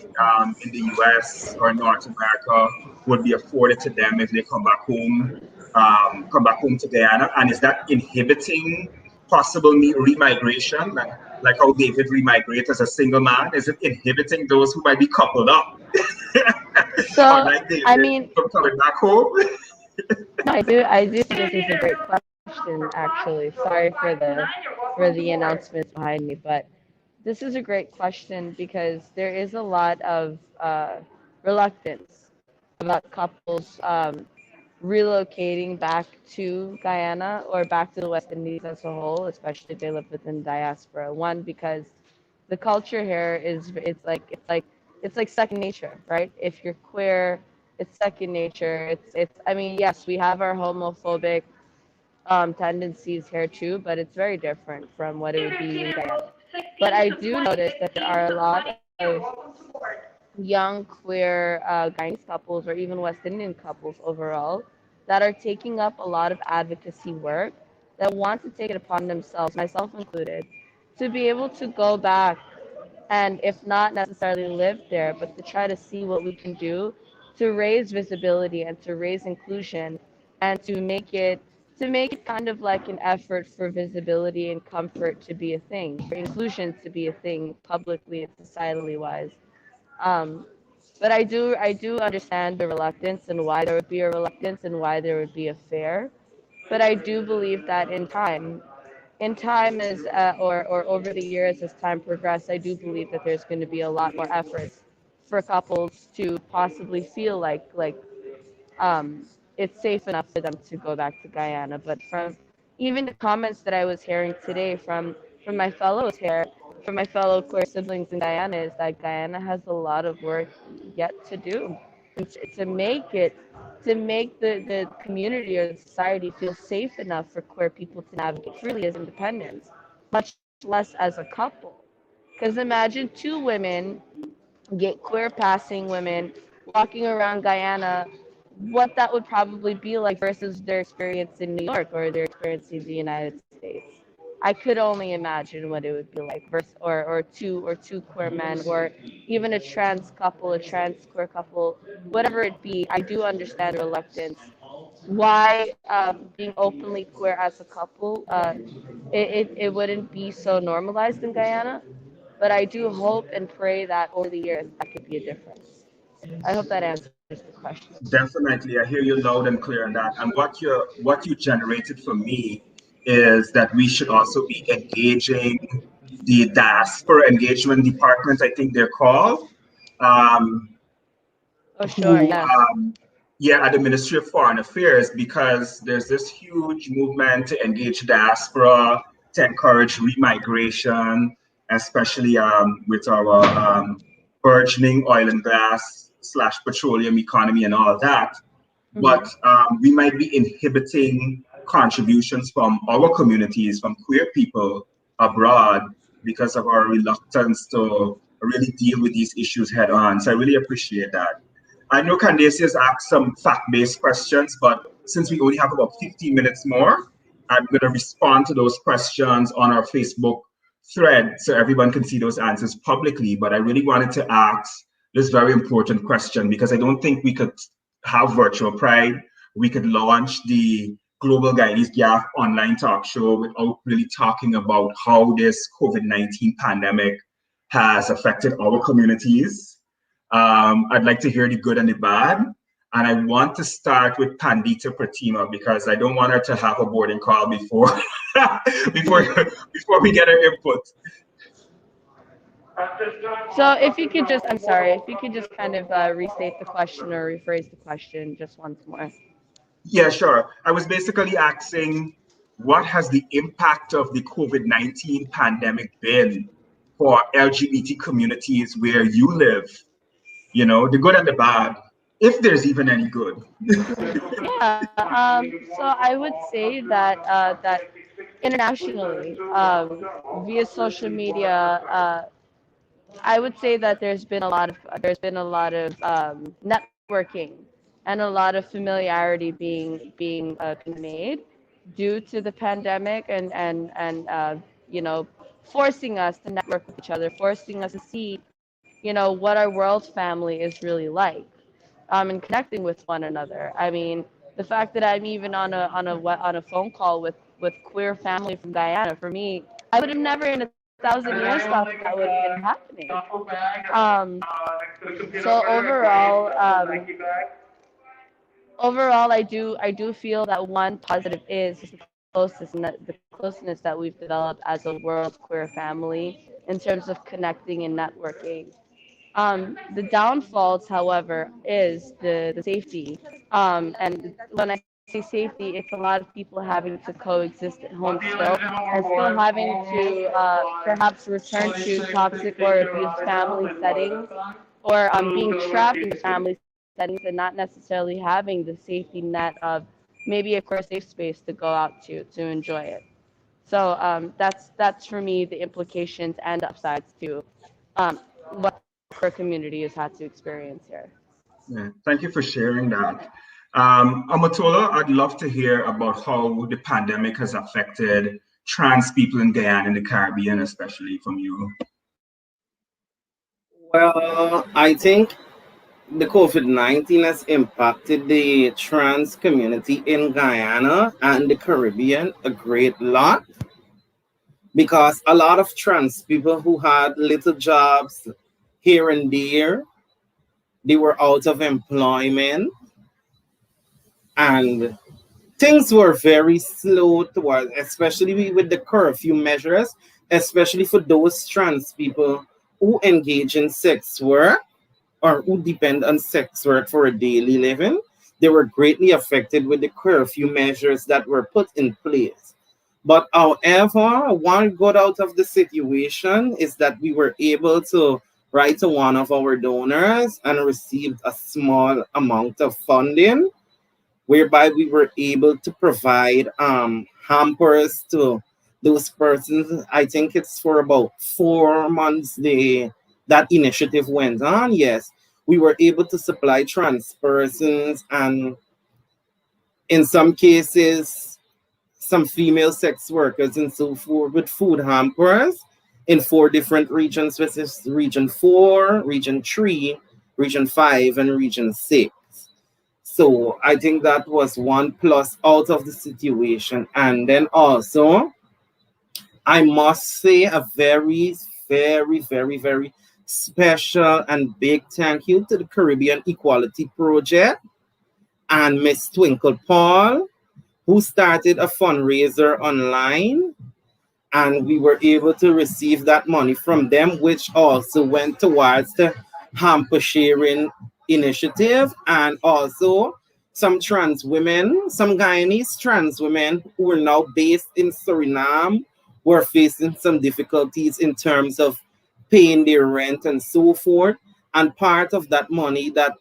in the US or North America would be afforded to them if they come back home to Guyana? And is that inhibiting possible remigration? Like how David remigrated as a single man, is it inhibiting those who might be coupled up? So, like David, I mean, from coming back home? no, I do think this is a great question, actually. Sorry for the announcements behind me, but this is a great question because there is a lot of reluctance about couples relocating back to Guyana or back to the West Indies as a whole, especially if they live within diaspora. One, because the culture here it's like second nature, right? If you're queer, it's second nature. It's I mean, yes, we have our homophobic tendencies here too, but it's very different from what it would be in Guyana. But I do notice that there are a lot of young queer Guyanese couples or even West Indian couples overall that are taking up a lot of advocacy work that want to take it upon themselves, myself included, to be able to go back and if not necessarily live there, but to try to see what we can do to raise visibility and to raise inclusion and to make it kind of like an effort for visibility and comfort to be a thing, for inclusion to be a thing publicly and societally wise. Um, but I do understand the reluctance and why there would be a reluctance and why there would be a fear. But I do believe that in time as or over the years as time progresses, I do believe that there's going to be a lot more efforts for couples to possibly feel like it's safe enough for them to go back to Guyana. But from even the comments that I was hearing today from my fellows here, from my fellow queer siblings in Guyana, is that Guyana has a lot of work yet to do to make the community or the society feel safe enough for queer people to navigate freely as independents, much less as a couple. Because imagine two women, get queer passing women, walking around Guyana, what that would probably be like versus their experience in New York or their experience in the United States. I could only imagine what it would be like versus or two queer men or even a trans couple, a trans queer couple, whatever it be. I do understand the reluctance. Why being openly queer as a couple, it wouldn't be so normalized in Guyana, but I do hope and pray that over the years that could be a difference. I hope that answers the question. Definitely, I hear you loud and clear on that. And what you generated for me is that we should also be engaging the diaspora engagement department, I think they're called, um, Oh, sure, who yes. yeah, at the Ministry of Foreign Affairs, because there's this huge movement to engage diaspora, to encourage remigration, especially with our burgeoning oil and gas / petroleum economy and all that. but we might be inhibiting contributions from our communities, from queer people abroad, because of our reluctance to really deal with these issues head on. So I really appreciate that. I know Candacia has asked some fact-based questions, but since we only have about 15 minutes more, I'm going to respond to those questions on our Facebook thread so everyone can see those answers publicly. But I really wanted to ask this very important question because I don't think we could have virtual Pride. We could launch the Global Guyanese Gyaff online talk show without really talking about how this COVID-19 pandemic has affected our communities. I'd like to hear the good and the bad. And I want to start with Pandita Pratima because I don't want her to have a boarding call before before we get her input. So if you could just, I'm sorry, if you could just kind of restate the question or rephrase the question just once more. Yeah, sure. I was basically asking, what has the impact of the COVID-19 pandemic been for LGBT communities where you live? You know, the good and the bad, if there's even any good. Yeah. So I would say that that internationally, via social media, I would say that there's been a lot of networking and a lot of familiarity being made due to the pandemic and you know, forcing us to network with each other, forcing us to see, you know, what our world family is really like, and connecting with one another. I mean, the fact that I'm even on a phone call with queer family from Guyana, for me, I would have never in a thousand years thought that would have been happening. So overall, I do feel that one positive is just the closeness that we've developed as a world queer family in terms of connecting and networking. The downfalls, however, is the safety. And when I say safety, it's a lot of people having to coexist at home still, and still having to perhaps return to toxic or abused family settings, or being trapped in family settings and not necessarily having the safety net of maybe a core safe space to go out to enjoy it. So that's for me the implications and upsides to what our community has had to experience here. Yeah, thank you for sharing that. Amatola, I'd love to hear about how the pandemic has affected trans people in Guyana and the Caribbean, especially from you. Well, I think the COVID-19 has impacted the trans community in Guyana and the Caribbean a great lot, because a lot of trans people who had little jobs here and there, they were out of employment, and things were very slow towards, especially with the curfew measures, especially for those trans people who engage in sex work or who depend on sex work for a daily living. They were greatly affected with the curfew measures that were put in place. But however, one good out of the situation is that we were able to write to one of our donors and received a small amount of funding, whereby we were able to provide hampers to those persons. I think it's for about 4 months that initiative went on. Yes, we were able to supply trans persons and in some cases some female sex workers and so forth with food hampers in 4 different regions, which is Region 4, Region 3, Region 5, and Region 6. So I think that was one plus out of the situation. And then also, I must say a very, very, very, very special and big thank you to the Caribbean Equality Project and Miss Twinkle Paul, who started a fundraiser online, and we were able to receive that money from them, which also went towards the hamper sharing initiative. And also some trans women, some Guyanese trans women who are now based in Suriname, were facing some difficulties in terms of paying their rent and so forth. And part of that money that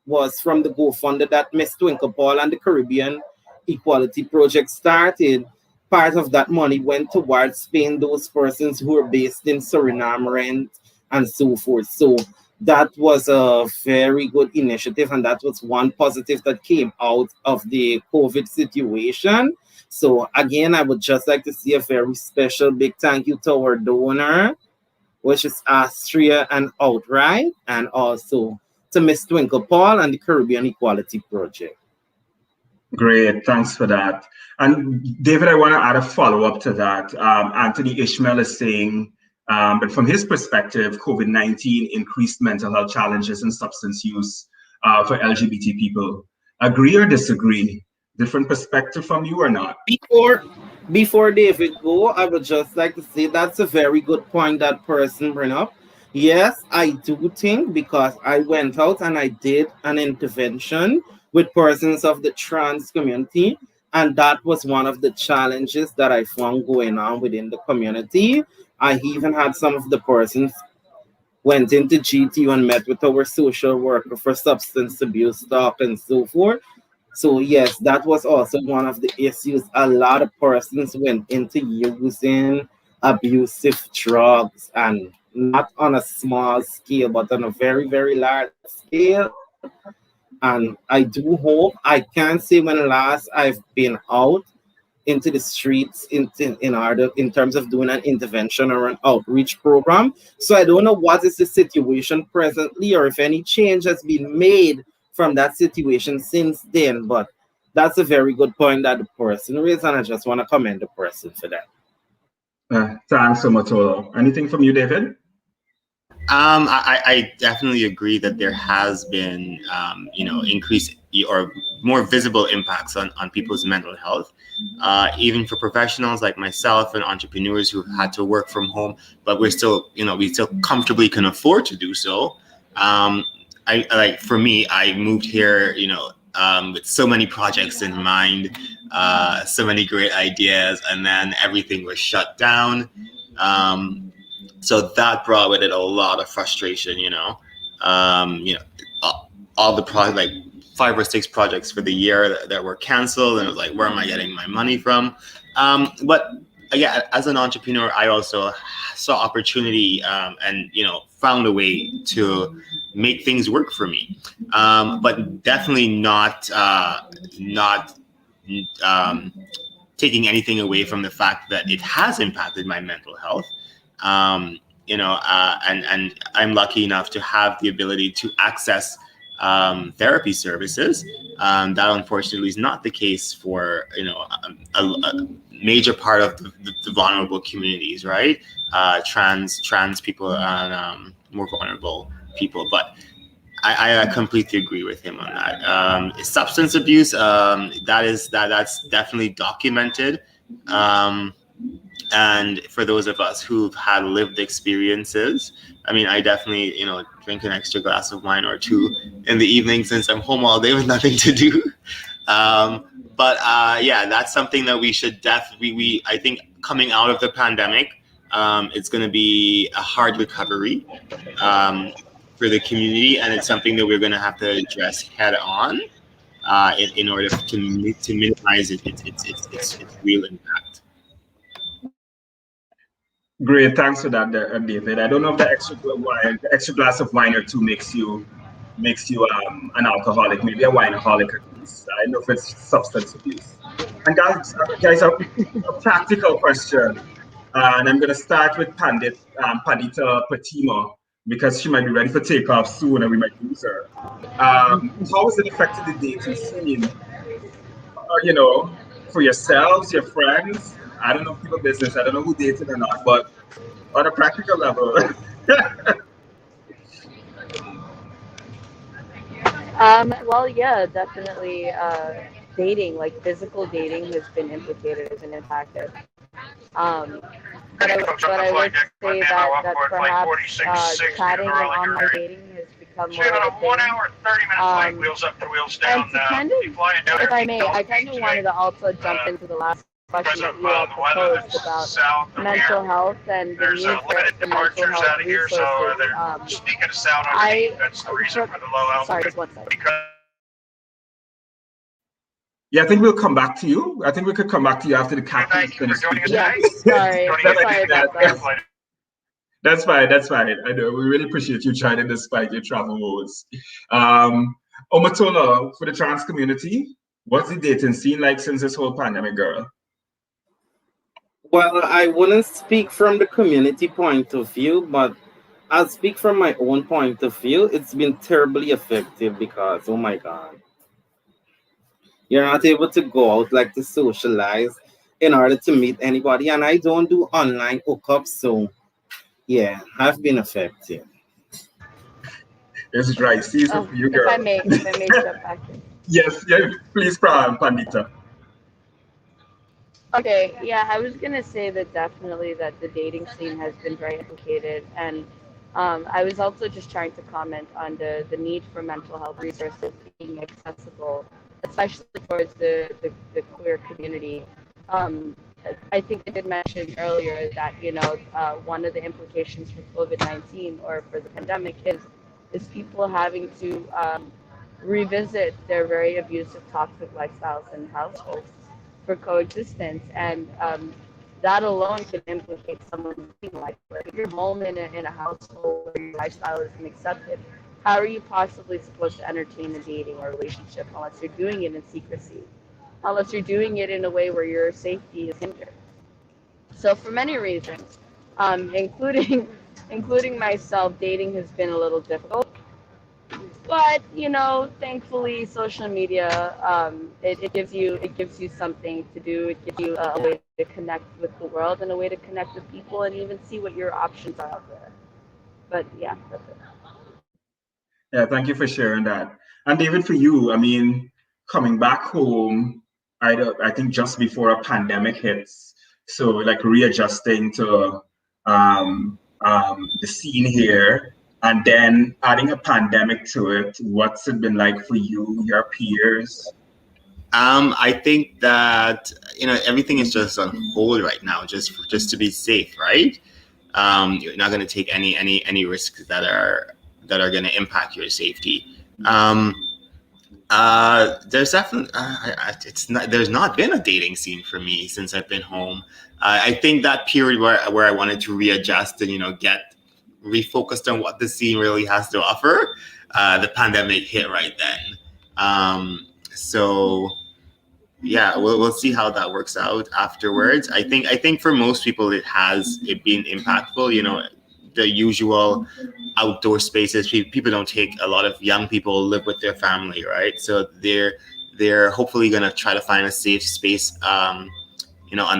was from the GoFundMe that Miss Twinkle Paul and the Caribbean Equality Project started. Part of that money went towards paying those persons who are based in Suriname rent and so forth. So that was a very good initiative, and that was one positive that came out of the COVID situation. So again, I would just like to see a very special big thank you to our donor, which is Astria and Outright, and also to Miss Twinkle Paul and the Caribbean Equality Project. Great, thanks for that. And David, I want to add a follow-up to that. Anthony Ishmael is saying, but from his perspective, COVID-19 increased mental health challenges and substance use for LGBT people. Agree or disagree? Different perspective from you or not? Before David go, I would just like to say that's a very good point that person bring up. Yes, I do think, because I went out and I did an intervention with persons of the trans community, and that was one of the challenges that I found going on within the community. I even had some of the persons went into GTU and met with our social worker for substance abuse talk and so forth. So yes, that was also one of the issues. A lot of persons went into using abusive drugs, and not on a small scale, but on a very, very large scale. And I do hope, I can't say when last I've been out into the streets in terms of doing an intervention or an outreach program. So I don't know what is the situation presently, or if any change has been made from that situation since then. But that's a very good point that the person raised, and I just want to commend the person for that. Thanks so much. Anything from you, David? I definitely agree that there has been, increased or more visible impacts on people's mental health, even for professionals like myself and entrepreneurs who've had to work from home, but we still comfortably can afford to do so. For me, I moved here, with so many projects in mind, so many great ideas, and then everything was shut down. So that brought with it a lot of frustration, all the projects, like 5 or 6 projects for the year that were canceled, and it was like, where am I getting my money from? But again, as an entrepreneur, I also saw opportunity and found a way to make things work for me, but definitely not taking anything away from the fact that it has impacted my mental health. And I'm lucky enough to have the ability to access therapy services. That unfortunately is not the case for a major part of the vulnerable communities, right? Trans people and more vulnerable people. But I completely agree with him on that. Substance abuse, that's definitely documented. And for those of us who've had lived experiences, I mean, I definitely, drink an extra glass of wine or 2 in the evening since I'm home all day with nothing to do. But that's something that we should definitely, I think coming out of the pandemic, it's going to be a hard recovery for the community. And it's something that we're going to have to address head on in order to minimize its real impact. Great, thanks for that, David. I don't know if the extra glass of wine or 2 makes you an alcoholic, maybe a wineaholic at least. I don't know if it's substance abuse. And guys, a practical question, and I'm going to start with Pandita Patima, because she might be ready for takeoff soon, and we might lose her. How has it affected the dating scene? For yourselves, your friends? I don't know people business. I don't know who dated or not, but on a practical level. Well, yeah, definitely. Dating, like physical dating, has been implicated and impacted. But I would say that perhaps chatting and online dating has become more of a 1 hour, 30 minutes wheels up to wheels down. And to if I may, I kind of wanted to also jump into the last question that you all proposed about mental health and the need for mental health resources. Sorry, just one second. Yeah, I think we'll come back to you. I think we could come back to you after the captain is finished speaking. Yeah, sorry about that. That's fine. That's fine. I know we really appreciate you joining despite your travel woes. Omatola, for the trans community, what's the dating scene like since this whole pandemic, girl? Well, I wouldn't speak from the community point of view, but I'll speak from my own point of view. It's been terribly effective because, oh my God, you're not able to go out like to socialize in order to meet anybody. And I don't do online hookups, so yeah, I've been effective. This is right. Season for you, girl. If I may step back in. Yes, yeah, please, Pandita. Okay, yeah, I was gonna say that definitely that the dating scene has been very implicated, and I was also just trying to comment on the need for mental health resources being accessible, especially towards the queer community. I think I did mention earlier that one of the implications for COVID-19 or for the pandemic is people having to revisit their very abusive, toxic lifestyles and households for coexistence, and that alone can implicate someone's dating life. Like if you're home in a household where your lifestyle isn't accepted, how are you possibly supposed to entertain a dating or relationship unless you're doing it in secrecy? Unless you're doing it in a way where your safety is hindered. So for many reasons, including myself, dating has been a little difficult. But thankfully, social media it gives you something to do. It gives you a way to connect with the world and a way to connect with people and even see what your options are out there. But yeah, that's it. Yeah, thank you for sharing that. And David, for you, I mean, coming back home, I think just before a pandemic hits, so like readjusting to the scene here, and then adding a pandemic to it, what's it been like for you, your peers? I think that everything is just on hold right now, just to be safe, right? You're not going to take any risks that are going to impact your safety. There's definitely there's not been a dating scene for me since I've been home. I think that period where I wanted to readjust and get refocused on what the scene really has to offer, the pandemic hit right then. So yeah, we'll see how that works out afterwards. I think for most people it been impactful. The usual outdoor spaces. People don't take a lot of young people live with their family, right? So they're hopefully gonna try to find a safe space, on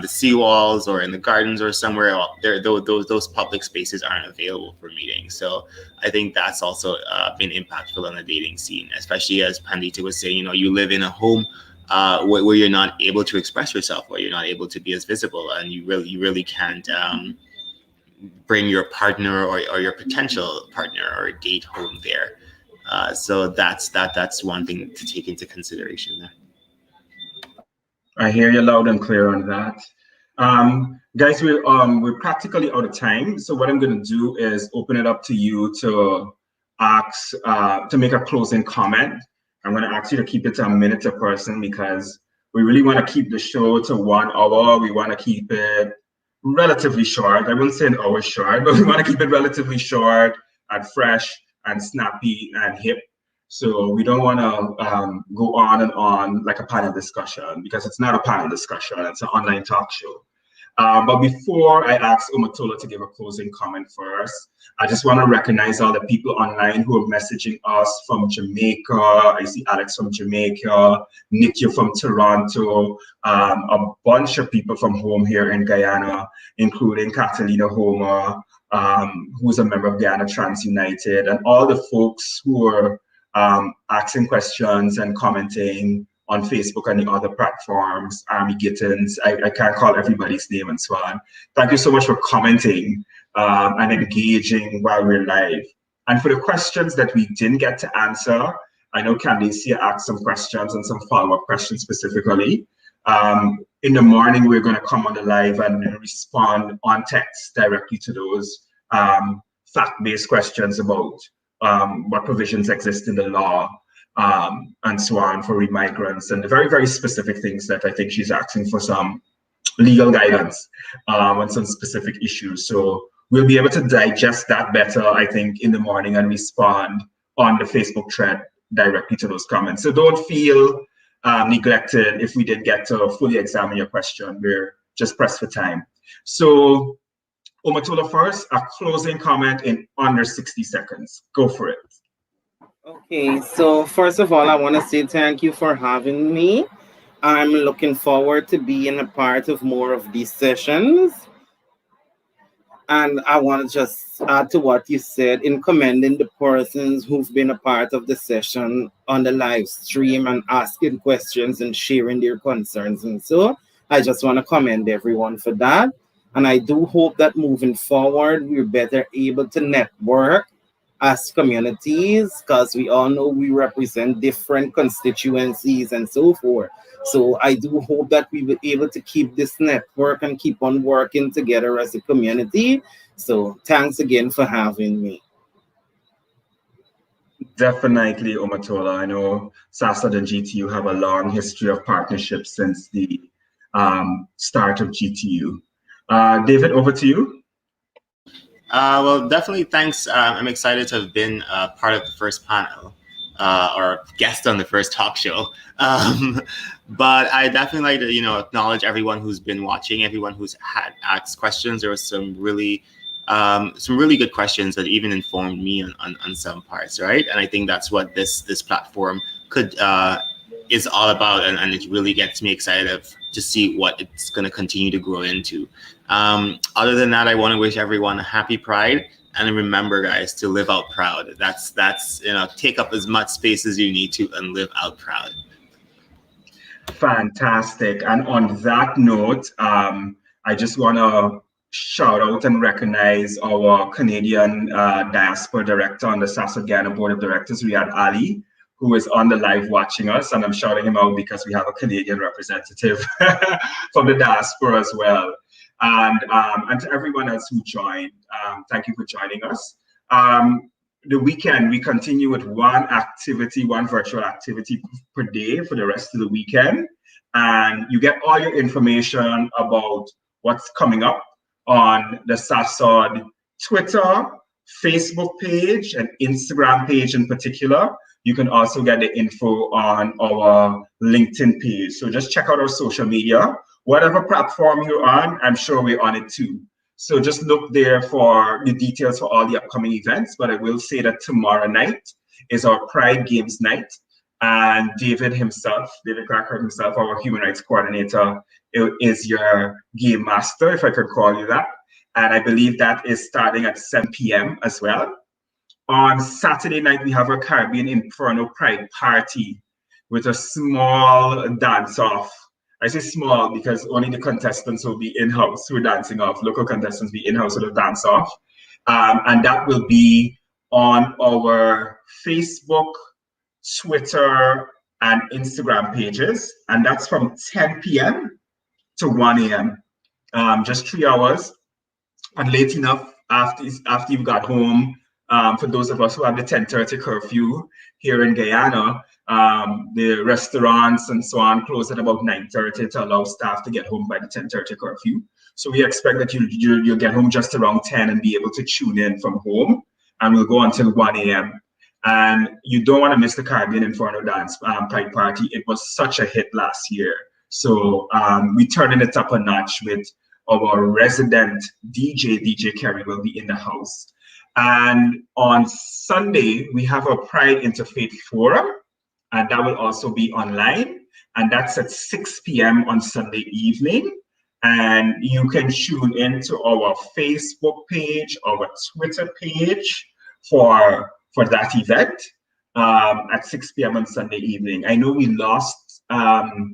the seawalls or in the gardens or somewhere. Those public spaces aren't available for meetings. So I think that's also been impactful on the dating scene, especially as Pandita was saying. You live in a home where you're not able to express yourself, where you're not able to be as visible, and you really can't bring your partner or your potential partner or date home there. So that's one thing to take into consideration there. I hear you loud and clear on that. Guys, we're practically out of time. So what I'm going to do is open it up to you to ask, to make a closing comment. I'm going to ask you to keep it to a minute a person because we really want to keep the show to 1 hour. We want to keep it relatively short. I wouldn't say an hour short, but we want to keep it relatively short and fresh and snappy and hip. So we don't want to go on and on like a panel discussion because it's not a panel discussion, it's an online talk show. But before I ask Omatola to give a closing comment first, I just want to recognize all the people online who are messaging us from Jamaica. I see Alex from Jamaica, Nick, you're from Toronto, a bunch of people from home here in Guyana, including Catalina Homer, who's a member of Guyana Trans United, and all the folks who are asking questions and commenting on Facebook and the other platforms, Army Gittins. I can't call everybody's name and so on. Thank you so much for commenting and engaging while we're live. And for the questions that we didn't get to answer, I know Candacia asked some questions and some follow-up questions specifically. In the morning, we're going to come on the live and respond on text directly to those fact-based questions about what provisions exist in the law and so on for migrants, and the very, very specific things that I think she's asking for some legal guidance on some specific issues. So we'll be able to digest that better, I think, in the morning and respond on the Facebook thread directly to those comments. So don't feel neglected if we didn't get to fully examine your question. We're just pressed for time. So Omatola first, a closing comment in under 60 seconds. Go for it. Okay, so first of all, I want to say thank you for having me. I'm looking forward to being a part of more of these sessions. And I want to just add to what you said in commending the persons who've been a part of the session on the live stream and asking questions and sharing their concerns. And so I just want to commend everyone for that. And I do hope that moving forward, we're better able to network as communities, because we all know we represent different constituencies and so forth. So I do hope that we will be able to keep this network and keep on working together as a community. So thanks again for having me. Definitely, Omatola. I know SASOD and GTU have a long history of partnerships since the start of GTU. David, over to you. Well, definitely thanks. I'm excited to have been part of the first panel or guest on the first talk show. But I definitely like to, acknowledge everyone who's been watching, everyone who's had asked questions. There was some really good questions that even informed me on some parts, right? And I think that's what this platform is all about, and it really gets me excited to see what it's going to continue to grow into. Other than that, I want to wish everyone a happy Pride, and remember, guys, to live out proud. That's take up as much space as you need to and live out proud. Fantastic. And on that note, I just want to shout out and recognize our Canadian diaspora director on the SASOD Guyana Board of Directors, Riyad Ali, who is on the live watching us. And I'm shouting him out because we have a Canadian representative from the diaspora as well. And to everyone else who joined, thank you for joining us. The weekend, we continue with one virtual activity per day for the rest of the weekend. And you get all your information about what's coming up on the SASOD Twitter, Facebook page, and Instagram page in particular. You can also get the info on our LinkedIn page. So just check out our social media. Whatever platform you're on, I'm sure we're on it too. So just look there for the details for all the upcoming events. But I will say that tomorrow night is our Pride Games night. And David Cracker himself, our human rights coordinator, is your game master, if I could call you that. And I believe that is starting at 7 p.m. as well. On Saturday night, we have our Caribbean Inferno Pride party with a small dance-off. I say small because only the contestants will be in-house who are dancing off. Local contestants will be in-house with a dance-off. And that will be on our Facebook, Twitter, and Instagram pages. And that's from 10 p.m. to 1 a.m. Just 3 hours. And late enough after you got home, for those of us who have the 10:30 curfew here in Guyana, the restaurants and so on close at about 9:30 to allow staff to get home by the 10:30 curfew. So we expect that you'll get home just around 10 and be able to tune in from home, and we'll go until 1 a.m. And you don't want to miss the Caribbean Inferno Dance Pride Party. It was such a hit last year. So we turning it up a notch with our resident DJ Kerry will be in the house. And on Sunday, we have a Pride Interfaith Forum, and that will also be online. And that's at 6 p.m. on Sunday evening. And you can tune into our Facebook page, our Twitter page for that event at 6 p.m. on Sunday evening. I know we lost Pandita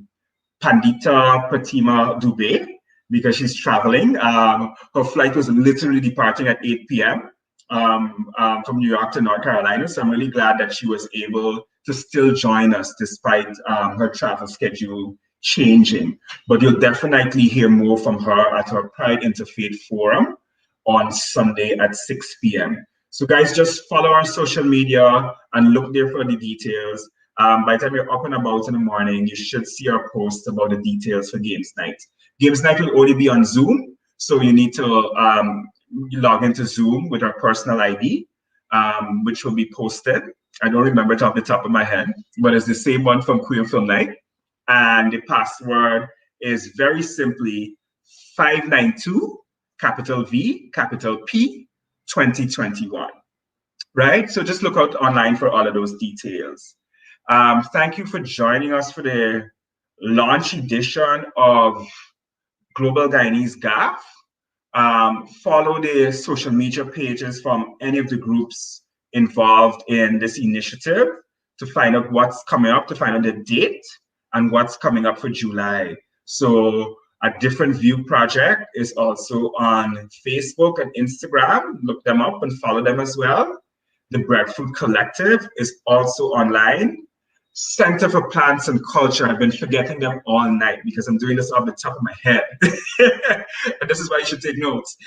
Pratima Dubé because she's traveling. Her flight was literally departing at 8 p.m. From New York to North Carolina. So I'm really glad that she was able to still join us despite her travel schedule changing. But you'll definitely hear more from her at her Pride Interfaith Forum on Sunday at 6 p.m. So guys, just follow our social media and look there for the details. By the time you're up and about in the morning, you should see our post about the details for Games Night. Games Night will only be on Zoom, so you need to log into Zoom with our personal ID, which will be posted. I don't remember it off the top of my head, but it's the same one from Queer Film Night. And the password is very simply 592, capital V, capital P, 2021, right? So just look out online for all of those details. Thank you for joining us for the launch edition of Global Guyanese Gyaff. Follow the social media pages from any of the groups involved in this initiative to find out what's coming up, to find out the date and what's coming up for July. So a Different View project is also on Facebook and Instagram. Look them up and follow them as well. The Breadfruit Collective is also online. Center for Plants and Culture, I've been forgetting them all night because I'm doing this off the top of my head. And this is why you should take notes.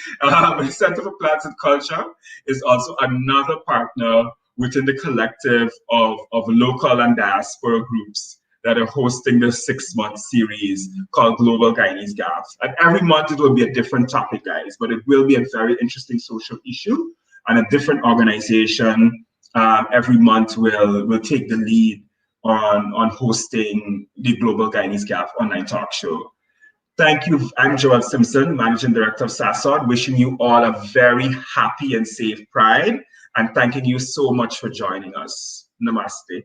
Center for Plants and Culture is also another partner within the collective of local and diaspora groups that are hosting the 6-month series called Global Guyanese Gyaff. And every month it will be a different topic, guys, but it will be a very interesting social issue, and a different organization every month will take the lead on hosting the Global Guyanese Gyaff online talk show. Thank you. I'm Joel Simpson, Managing Director of SASOD, wishing you all a very happy and safe Pride, and thanking you so much for joining us. Namaste.